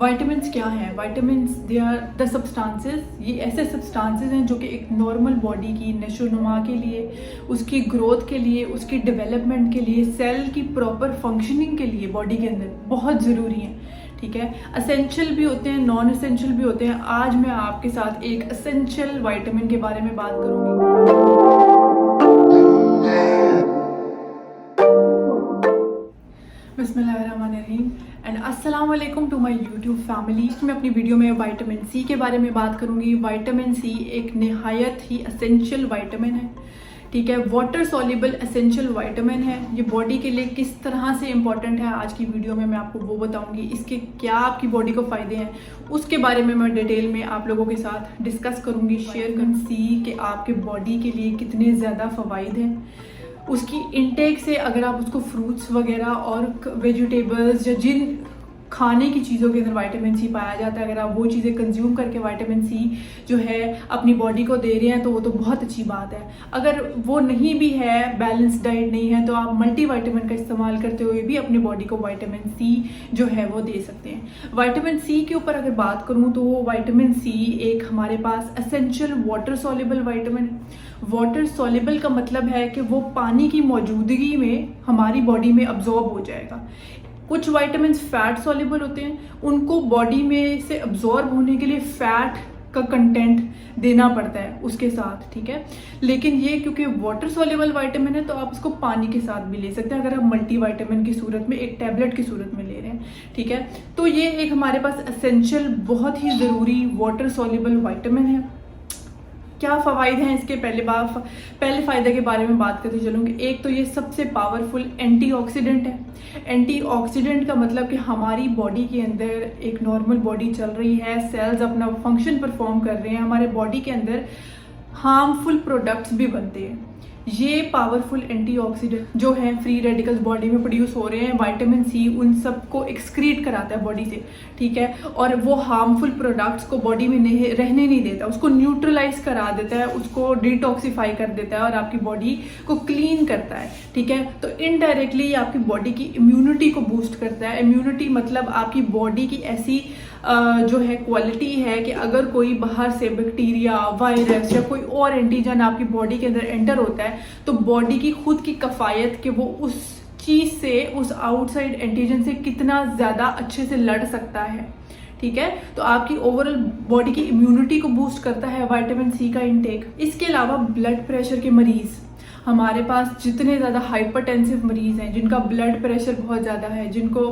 Vitamins क्या हैं? Vitamins they are the substances, ये ऐसे सब्सटेंसेस हैं जो कि एक नॉर्मल बॉडी की नशोनुमा के लिए, उसकी ग्रोथ के लिए, उसकी डेवलपमेंट के लिए, सेल की प्रॉपर फंक्शनिंग के लिए बॉडी के अंदर बहुत ज़रूरी हैं। ठीक है, असेंशियल भी होते हैं, नॉन असेंशियल भी होते हैं। आज मैं आपके साथ एक असेंशियल वाइटामिन के बारे में बात करूंगी। बिस्मिल्लाहिर्रहमानिर्रहीम एंड अस्सलाम वालेकुम टू माय यूट्यूब फैमिली। मैं अपनी वीडियो में विटामिन सी के बारे में बात करूंगी। विटामिन सी एक निहायत ही असेंशियल विटामिन है। ठीक है, वाटर सॉल्युबल एसेंशियल विटामिन है। ये बॉडी के लिए किस तरह से इंपॉर्टेंट है, आज की वीडियो में मैं आपको वो बताऊंगी। इसके क्या आपकी बॉडी को फ़ायदे हैं, उसके बारे में मैं डिटेल में आप लोगों के साथ डिस्कस करूंगी, शेयर करूँगी। सी कि आपके बॉडी के लिए कितने ज़्यादा फ़वाइद हैं, उसकी इनटेक से अगर आप उसको फ्रूट्स वगैरह और वेजिटेबल्स या जिन खाने की चीज़ों के अंदर विटामिन सी पाया जाता है, अगर आप वो चीज़ें कंज्यूम करके विटामिन सी जो है अपनी बॉडी को दे रहे हैं तो वो तो बहुत अच्छी बात है। अगर वो नहीं भी है, बैलेंस डाइट नहीं है, तो आप मल्टी विटामिन का इस्तेमाल करते हुए भी अपनी बॉडी को विटामिन सी जो है वो दे सकते हैं। विटामिन सी के ऊपर अगर बात करूँ तो विटामिन सी एक हमारे पास एसेंशियल वाटर सॉल्युबल विटामिन है। वाटर सॉल्युबल का मतलब है कि वो पानी की मौजूदगी में हमारी बॉडी में अब्जॉर्ब हो जाएगा। कुछ विटामिन फैट सॉल्युबल होते हैं, उनको बॉडी में से अब्जॉर्ब होने के लिए फैट का कंटेंट देना पड़ता है उसके साथ। ठीक है, लेकिन ये क्योंकि वाटर सॉल्युबल विटामिन है तो आप इसको पानी के साथ भी ले सकते हैं, अगर आप मल्टी विटामिन की सूरत में, एक टैबलेट की सूरत में ले रहे हैं। ठीक है, तो ये एक हमारे पास एसेंशियल बहुत ही ज़रूरी वाटर सॉल्युबल विटामिन है। क्या फ़वाइद हैं इसके? पहले फ़ायदे के बारे में बात करते चलूँगी। एक तो ये सबसे पावरफुल एंटीऑक्सीडेंट है। एंटीऑक्सीडेंट का मतलब कि हमारी बॉडी के अंदर एक नॉर्मल बॉडी चल रही है, सेल्स अपना फंक्शन परफॉर्म कर रहे हैं, हमारे बॉडी के अंदर हार्मफुल प्रोडक्ट्स भी बनते हैं। ये पावरफुल एंटीऑक्सीडेंट जो है फ्री रेडिकल्स बॉडी में प्रोड्यूस हो रहे हैं, विटामिन सी उन सबको एक्सक्रीट कराता है बॉडी से। ठीक है, और वो हार्मफुल प्रोडक्ट्स को बॉडी में रहने नहीं देता, उसको न्यूट्रलाइज करा देता है, उसको डिटॉक्सिफाई कर देता है और आपकी बॉडी को क्लीन करता है। ठीक है, तो इनडायरेक्टली आपकी बॉडी की इम्यूनिटी को बूस्ट करता है। इम्यूनिटी मतलब आपकी बॉडी की ऐसी जो है क्वालिटी है कि अगर कोई बाहर से बैक्टीरिया, वायरस या कोई और एंटीजन आपकी बॉडी के अंदर एंटर होता है तो बॉडी की खुद की कफायत कि वो उस चीज़ से, उस आउटसाइड एंटीजन से कितना ज़्यादा अच्छे से लड़ सकता है। ठीक है, तो आपकी ओवरऑल बॉडी की इम्यूनिटी को बूस्ट करता है विटामिन सी का इंटेक। इसके अलावा ब्लड प्रेशर के मरीज़, हमारे पास जितने ज़्यादा हाइपरटेंसिव मरीज़ हैं, जिनका ब्लड प्रेशर बहुत ज़्यादा है, जिनको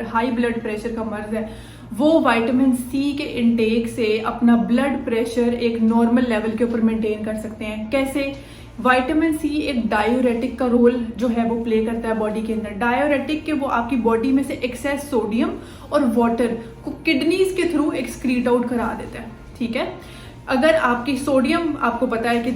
हाई ब्लड प्रेशर का मर्ज है, वो विटामिन सी के इंटेक से अपना ब्लड प्रेशर एक नॉर्मल लेवल के ऊपर मेंटेन कर सकते हैं। कैसे? विटामिन सी एक डायूरेटिक का रोल जो है वो प्ले करता है बॉडी के अंदर। डायूरेटिक के वो आपकी बॉडी में से एक्सेस सोडियम और वाटर को किडनीज के थ्रू एक्सक्रीट आउट करा देता है। ठीक है, अगर आपकी सोडियम, आपको पता है कि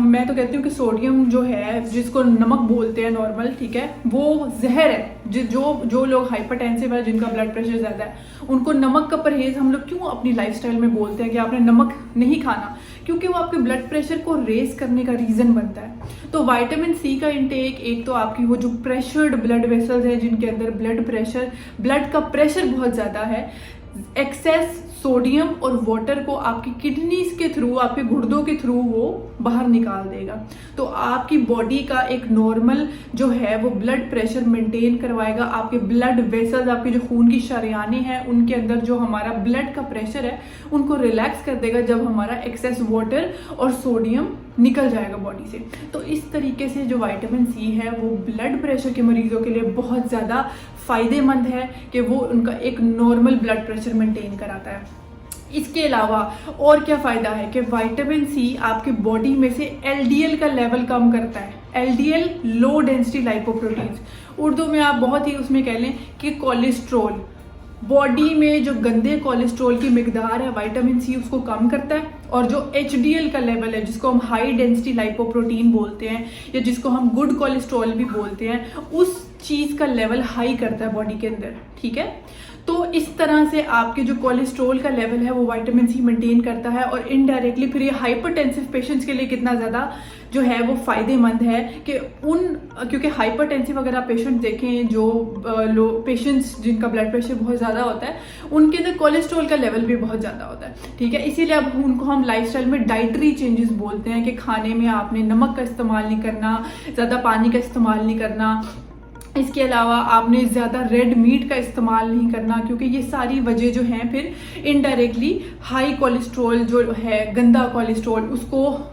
मैं तो कहती हूँ कि सोडियम जो है, जिसको नमक बोलते हैं नॉर्मल, ठीक है, वो जहर है। जो लोग हाइपरटेंसिव है, जिनका ब्लड प्रेशर ज़्यादा है, उनको नमक का परहेज हम लोग क्यों अपनी लाइफस्टाइल में बोलते हैं कि आपने नमक नहीं खाना, क्योंकि वो आपके ब्लड प्रेशर को रेस करने का रीज़न बनता है। तो विटामिन सी का इंटेक, एक तो आपकी वो जो प्रेशर्ड ब्लड वेसल्स है जिनके अंदर ब्लड का प्रेशर बहुत ज़्यादा है, एक्सेस सोडियम और वाटर को आपकी किडनीज के थ्रू, आपके गुर्दों के थ्रू वो बाहर निकाल देगा। तो आपकी बॉडी का एक नॉर्मल जो है वो ब्लड प्रेशर मेंटेन करवाएगा। आपके ब्लड वेसल्स, आपके जो खून की शरियानें हैं, उनके अंदर जो हमारा ब्लड का प्रेशर है उनको रिलैक्स कर देगा जब हमारा एक्सेस वाटर और सोडियम निकल जाएगा बॉडी से। तो इस तरीके से जो विटामिन सी है वो ब्लड प्रेशर के मरीजों के लिए बहुत ज़्यादा फ़ायदेमंद है कि वो उनका एक नॉर्मल ब्लड प्रेशर मेंटेन कराता है। इसके अलावा और क्या फ़ायदा है कि विटामिन सी आपके बॉडी में से एलडीएल का लेवल कम करता है। LDL low density lipoproteins, Urdu में आप बहुत ही उसमें कह लें कि कोलेस्ट्रॉल, बॉडी में जो गंदे कोलेस्ट्रॉल की मिकदार है विटामिन सी उसको कम करता है। और जो एचडीएल का लेवल है, जिसको हम हाई डेंसिटी लाइपोप्रोटीन बोलते हैं या जिसको हम गुड कोलेस्ट्रॉल भी बोलते हैं, उस चीज़ का लेवल हाई करता है बॉडी के अंदर। ठीक है, तो इस तरह से आपके जो कोलेस्ट्रॉल का लेवल है वो विटामिन सी मेंटेन करता है, और इनडायरेक्टली फिर ये हाइपरटेंसिव पेशेंट्स के लिए कितना ज़्यादा जो है वो फ़ायदेमंद है कि क्योंकि हाइपरटेंसिव अगर आप पेशेंट देखें, जो पेशेंट्स जिनका ब्लड प्रेशर बहुत ज़्यादा होता है, उनके अंदर कोलेस्ट्रॉल का लेवल भी बहुत ज़्यादा होता है, ठीक है। इसीलिए अब उनको हम लाइफस्टाइल में डाइटरी चेंजेस बोलते हैं कि खाने में आपने नमक का इस्तेमाल नहीं करना, ज़्यादा पानी का इस्तेमाल नहीं करना, इसके अलावा आपने ज़्यादा रेड मीट का इस्तेमाल नहीं करना, क्योंकि ये सारी वजह जो हैं फिर इनडायरेक्टली हाई कोलेस्ट्रॉल जो है, गंदा कोलेस्ट्रॉल,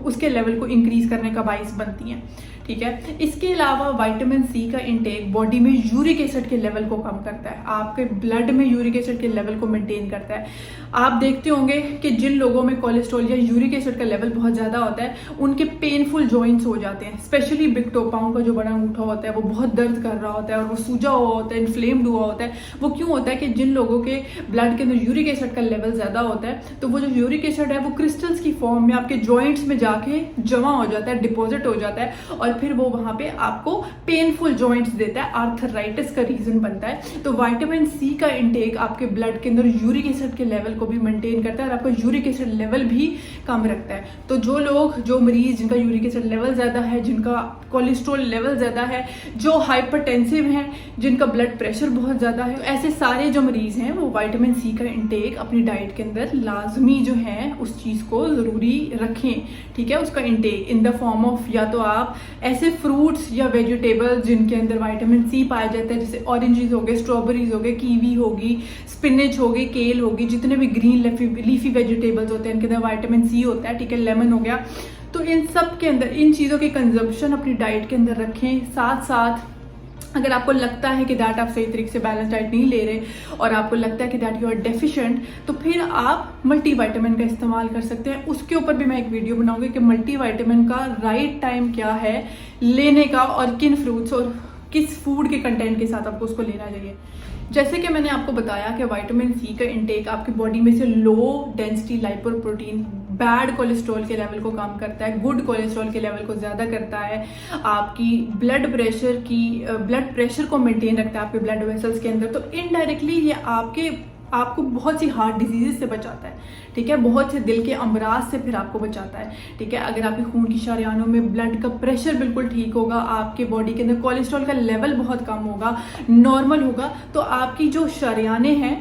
उसके लेवल को इंक्रीज करने का बाइस बनती हैं, ठीक है। इसके अलावा विटामिन सी का इंटेक बॉडी में यूरिक एसिड के लेवल को कम करता है, आपके ब्लड में यूरिक एसिड के लेवल को मेंटेन करता है। आप देखते होंगे कि जिन लोगों में कोलेस्ट्रॉल या यूरिक एसिड का लेवल बहुत ज़्यादा होता है, उनके पेनफुल जॉइंट्स हो जाते हैं, स्पेशली बिग टो, पाँव का जो बड़ा अंगूठा होता है वो बहुत दर्द कर रहा होता है और वो सूजा हुआ होता है, इन्फ्लेम्ड हुआ होता है। वो क्यों होता है कि जिन लोगों के ब्लड के अंदर यूरिक एसिड का लेवल ज़्यादा होता है, तो वो जो यूरिक एसिड है वो क्रिस्टल्स की फॉर्म में आपके जॉइंट्स में जाके जमा हो जाता है, डिपॉजिट हो जाता है, और फिर वो वहाँ पे आपको पेनफुल जॉइंट्स देता है, आर्थराइटिस का रीजन बनता है। तो विटामिन सी का इंटेक आपके ब्लड के अंदर यूरिक एसिड के लेवल को भी मेंटेन करता है और आपका यूरिक एसिड लेवल भी कम रखता है। तो जो मरीज जिनका यूरिक एसिड लेवल ज़्यादा है, जिनका कोलेस्ट्रॉल लेवल ज़्यादा है, जो हाइपरटेंसिव हैं, जिनका ब्लड प्रेशर बहुत ज़्यादा है, ऐसे सारे जो मरीज़ हैं वो विटामिन सी का इंटेक अपनी डाइट के अंदर लाजमी जो है उस चीज़ को ज़रूरी रखें, ठीक है। उसका intake in the form of, या तो आप ऐसे फ्रूट्स या वेजिटेबल्स जिनके अंदर विटामिन सी पाया जाता है, जैसे ऑरेंजेस हो गए, स्ट्रॉबेरीज हो गए, कीवी होगी, स्पिनच होगी, केल होगी, जितने भी ग्रीन लीफी वेजिटेबल्स होते हैं इनके अंदर विटामिन सी होता है, ठीक है। लेमन हो गया, तो इन सब के अंदर इन चीज़ों की कंजप्शन अपनी डाइट के अंदर रखें। साथ साथ अगर आपको लगता है कि दैट आप सही तरीके से बैलेंस डाइट नहीं ले रहे और आपको लगता है कि दैट यू आर डेफिशिएंट, तो फिर आप मल्टीविटामिन का इस्तेमाल कर सकते हैं। उसके ऊपर भी मैं एक वीडियो बनाऊंगी कि मल्टीविटामिन का राइट टाइम क्या है लेने का, और किन फ्रूट्स और किस फूड के कंटेंट के साथ आपको उसको लेना चाहिए। जैसे कि मैंने आपको बताया कि विटामिन सी का इंटेक आपकी बॉडी में से low density lipoprotein, bad cholesterol के लेवल को कम करता है, गुड कोलेस्ट्रॉल के लेवल को ज़्यादा करता है, आपकी ब्लड प्रेशर को मेंटेन रखता है आपके ब्लड वेसल्स के अंदर। तो इनडायरेक्टली ये आपको बहुत सी हार्ट डिजीजेस से बचाता है, ठीक है, बहुत से दिल के अमराज से फिर आपको बचाता है, ठीक है। अगर आपके खून की शरियानों में ब्लड का प्रेशर बिल्कुल ठीक होगा, आपके बॉडी के अंदर कोलेस्ट्रॉल का लेवल बहुत कम होगा, नॉर्मल होगा, तो आपकी जो शरियानें हैं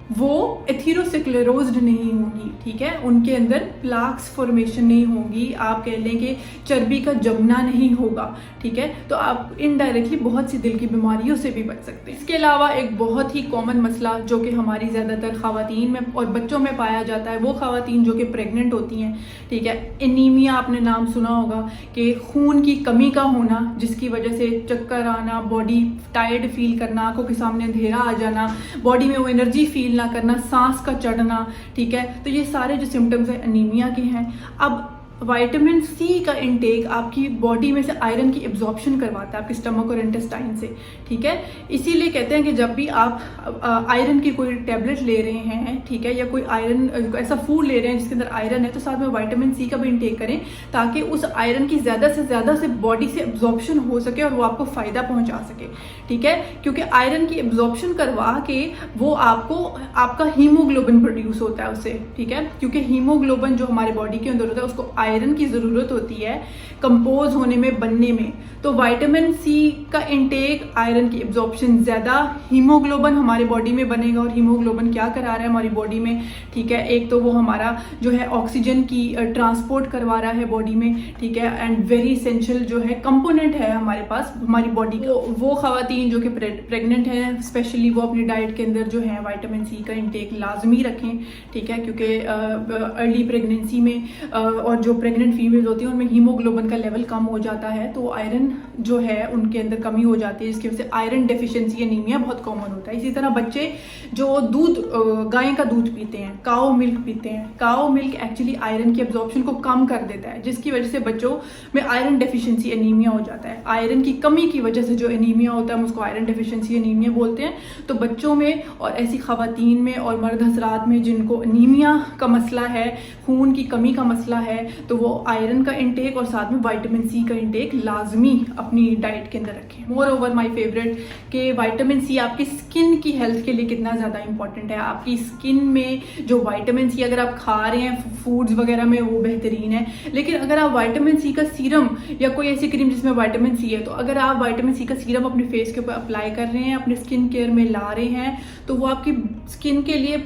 वो एथेरोस्क्लेरोज्ड नहीं होंगी, ठीक है, उनके अंदर प्लाक्स फॉर्मेशन नहीं होगी, आप कह लें कि चर्बी का जमना नहीं होगा, ठीक है। तो आप इनडायरेक्टली बहुत सी दिल की बीमारियों से भी बच सकते हैं। इसके अलावा एक बहुत ही कॉमन मसला जो कि हमारी ज़्यादातर ख़वातीन में और बच्चों में पाया जाता है, वो ख़वातीन जो कि प्रेग्नेंट होती हैं, ठीक है, एनीमिया आपने नाम सुना होगा कि खून की कमी का होना, जिसकी वजह से चक्कर आना, बॉडी टायर्ड फील करना, आंखों के सामने अंधेरा आ जाना, बॉडी में वो एनर्जी फील ना करना, सांस का चढ़ना, ठीक है। तो ये सारे जो सिम्टम्स हैं एनीमिया के हैं। अब विटामिन सी का इंटेक आपकी बॉडी में से आयरन की एब्जॉर्प्शन करवाता है आपके स्टमक और इंटेस्टाइन से, ठीक है। इसीलिए कहते हैं कि जब भी आप आयरन की कोई टैबलेट ले रहे हैं, ठीक है, या कोई आयरन ऐसा फूड ले रहे हैं जिसके अंदर आयरन है, तो साथ में विटामिन सी का भी इंटेक करें ताकि उस आयरन की ज़्यादा से ज़्यादा से बॉडी से एब्जॉर्प्शन हो सके और वो आपको फ़ायदा पहुँचा सके, ठीक है। क्योंकि आयरन की एब्जॉर्प्शन करवा के वो आपका हीमोग्लोबिन प्रोड्यूस होता है उससे, ठीक है, क्योंकि हीमोग्लोबिन जो हमारे बॉडी के अंदर होता है उसको आयरन की ज़रूरत होती है कंपोज होने में, बनने में। तो विटामिन सी का इंटेक, आयरन की एब्जॉर्प्शन ज़्यादा, हीमोग्लोबिन हमारे बॉडी में बनेगा। और हीमोग्लोबिन क्या करा रहा है हमारी बॉडी में, ठीक है, एक तो वो हमारा जो है ऑक्सीजन की ट्रांसपोर्ट करवा रहा है बॉडी में, ठीक है, एंड वेरी इसेंशियल जो है कंपोनेंट है हमारे पास हमारी बॉडी का। वो ख़वातीन जो कि प्रेग्नेंट हैं स्पेशली, वो अपनी डाइट के अंदर जो है विटामिन सी का इंटेक लाजमी रखें, ठीक है, क्योंकि अर्ली प्रेगनेंसी में और जो प्रेग्नेंट फीमेल्स होती हैं उनमें हीमोग्लोबिन का लेवल कम हो जाता है, तो आयरन जो है उनके अंदर कमी हो जाती है, जिसकी वजह से आयरन डेफिशिएंसी एनीमिया बहुत कॉमन होता है। इसी तरह बच्चे जो गाय का दूध पीते हैं, काओ मिल्क पीते हैं, काओ मिल्क एक्चुअली आयरन की एब्जॉर्प्शन को कम कर देता है, जिसकी वजह से बच्चों में आयरन डेफिशिएंसी एनीमिया हो जाता है। आयरन की कमी की वजह से जो एनीमिया होता है हम उसको आयरन डेफिशिएंसी एनीमिया बोलते हैं। तो बच्चों में और ऐसी ख़वातीन में और मर्द हज़रात में जिनको एनीमिया का मसला है, खून की कमी का मसला है, तो वो आयरन का इंटेक और साथ में विटामिन सी का इंटेक लाजमी अपनी डाइट के अंदर रखें। मोर ओवर माई फेवरेट कि विटामिन सी आपकी स्किन की हेल्थ के लिए कितना ज़्यादा इंपॉर्टेंट है। आपकी स्किन में जो विटामिन सी अगर आप खा रहे हैं फूड्स वगैरह में वो बेहतरीन है, लेकिन अगर आप विटामिन सी का सीरम या कोई ऐसी क्रीम जिसमें विटामिन सी है, तो अगर आप विटामिन सी का सीरम अपने फेस के ऊपर अप्लाई कर रहे हैं, अपने स्किन केयर में ला रहे हैं, तो वो आपकी स्किन के लिए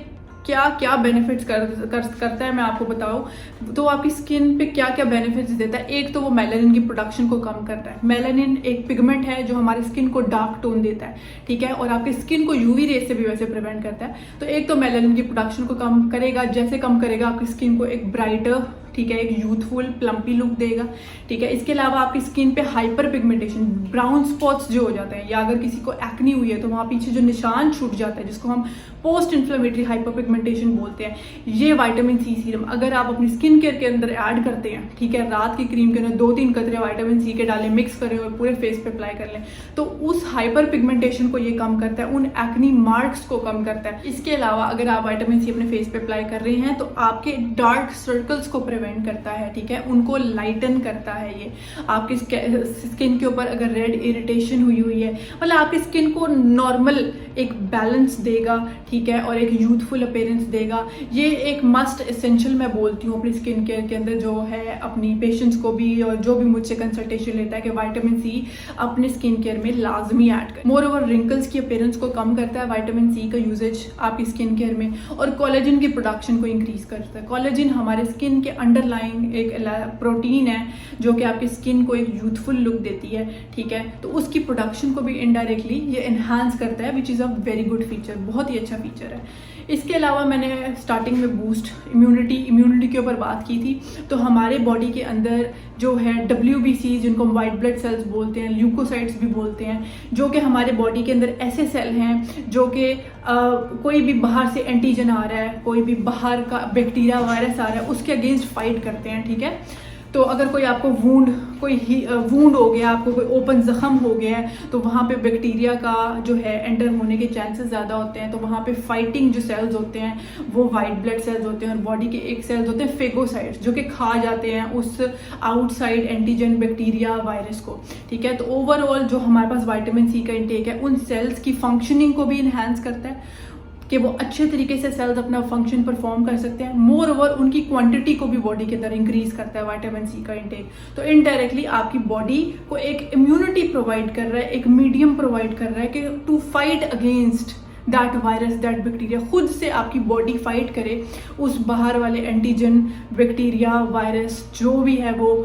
क्या क्या बेनिफिट्स करता है मैं आपको बताऊँ तो आपकी स्किन पे क्या क्या बेनिफिट्स देता है। एक तो वो मेलानिन की प्रोडक्शन को कम करता है। मेलानिन एक पिगमेंट है जो हमारी स्किन को डार्क टोन देता है, ठीक है, और आपकी स्किन को यूवी रेस से भी वैसे प्रिवेंट करता है। तो एक तो मेलानिन की प्रोडक्शन को कम करेगा, जैसे कम करेगा आपकी स्किन को एक ब्राइटर, ठीक है, एक यूथफुल प्लम्पी लुक देगा, ठीक है। इसके अलावा आपकी स्किन पे हाइपर पिगमेंटेशन, ब्राउन स्पॉट्स जो हो जाते हैं, या अगर किसी को एक्नी हुई है तो वहाँ पीछे जो निशान छूट जाता है जिसको हम पोस्ट इन्फ्लेमेटरी हाइपर पिगमेंटेशन बोलते हैं, ये विटामिन सी सीरम अगर आप अपनी स्किन केयर के अंदर ऐड करते हैं, ठीक है, रात की क्रीम के अंदर 2-3 कतरे विटामिन सी के डालें, मिक्स करें और पूरे फेस पे अप्लाई कर लें, तो उस हाइपर पिगमेंटेशन को ये कम करता है, उन एक्नी मार्क्स को कम करता है। इसके अलावा अगर आप विटामिन सी अपने फेस पे अप्लाई कर रहे हैं तो आपके डार्क सर्कल्स को प्रिवेंट करता है, ठीक है, उनको लाइटन करता है। ये आपकी स्किन के ऊपर अगर रेड इरिटेशन हुई है, मतलब आपकी स्किन को नॉर्मल एक बैलेंस देगा, ठीक है, और एक यूथफुल अपीयरेंस देगा। ये एक मस्ट एसेंशियल मैं बोलती हूँ अपनी स्किन केयर के अंदर, जो है अपनी पेशेंट्स को भी और जो भी मुझसे कंसल्टेशन लेता है कि विटामिन सी अपने स्किन केयर में लाजमी ऐड करें। मोर ओवर रिंकल्स की अपीयरेंस को कम करता है विटामिन सी का यूजेज आपकी स्किन केयर में, और कोलेजन की प्रोडक्शन को इंक्रीज करता है। कोलेजन हमारे स्किन के अंडरलाइंग एक प्रोटीन है जो कि आपकी स्किन को एक यूथफुल लुक देती है, ठीक है, तो उसकी प्रोडक्शन को भी इनडायरेक्टली ये एनहांस करता है, which is a very good feature, बहुत ही अच्छा फीचर है। इसके अलावा मैंने स्टार्टिंग में बूस्ट इम्यूनिटी के ऊपर बात की थी, तो हमारे बॉडी के अंदर जो है WBC जिनको हम वाइट ब्लड सेल्स बोलते हैं, ल्यूकोसाइट्स भी बोलते हैं, जो कि हमारे बॉडी के अंदर ऐसे सेल हैं जो कि कोई भी बाहर से एंटीजन आ रहा है, कोई भी बाहर का बैक्टीरिया वायरस आ रहा है, उसके अगेंस्ट फाइट करते हैं, ठीक है। तो अगर कोई आपको वूंड हो गया, आपको कोई ओपन जख्म हो गया है, तो वहाँ पे बैक्टीरिया का जो है एंटर होने के चांसेस ज़्यादा होते हैं। तो वहाँ पे फाइटिंग जो सेल्स होते हैं वो वाइट ब्लड सेल्स होते हैं, और बॉडी के एक सेल्स होते हैं फेगोसाइट्स, जो कि खा जाते हैं उस आउटसाइड एंटीजन बैक्टीरिया वायरस को, ठीक है। तो ओवरऑल जो हमारे पास विटामिन सी का इंटेक है उन सेल्स की फंक्शनिंग को भी इन्हांस करता है कि वो अच्छे तरीके से सेल्स अपना फंक्शन परफॉर्म कर सकते हैं। मोर ओवर उनकी क्वांटिटी को भी बॉडी के अंदर इंक्रीज करता है विटामिन सी का इंटेक। तो इनडायरेक्टली आपकी बॉडी को एक इम्यूनिटी प्रोवाइड कर रहा है, एक मीडियम प्रोवाइड कर रहा है कि to fight against that virus, that bacteria, खुद से आपकी बॉडी फाइट करे उस बाहर वाले एंटीजन बैक्टीरिया वायरस जो भी है वो,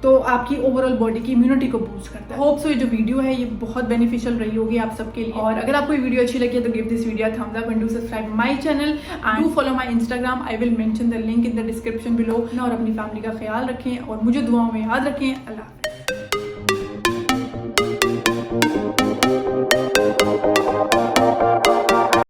तो आपकी ओवरऑल बॉडी की इम्यूनिटी को बूस्ट करता है। होप सो ये जो वीडियो है ये बहुत बेनिफिशियल रही होगी आप सबके लिए, और अगर आपको ये वीडियो अच्छी लगी है तो give this video Thums up and do subscribe my channel and do follow my Instagram. I will mention the link in the description below. और अपनी फैमिली का ख्याल रखें और मुझे दुआओं में याद रखें। अल्लाह।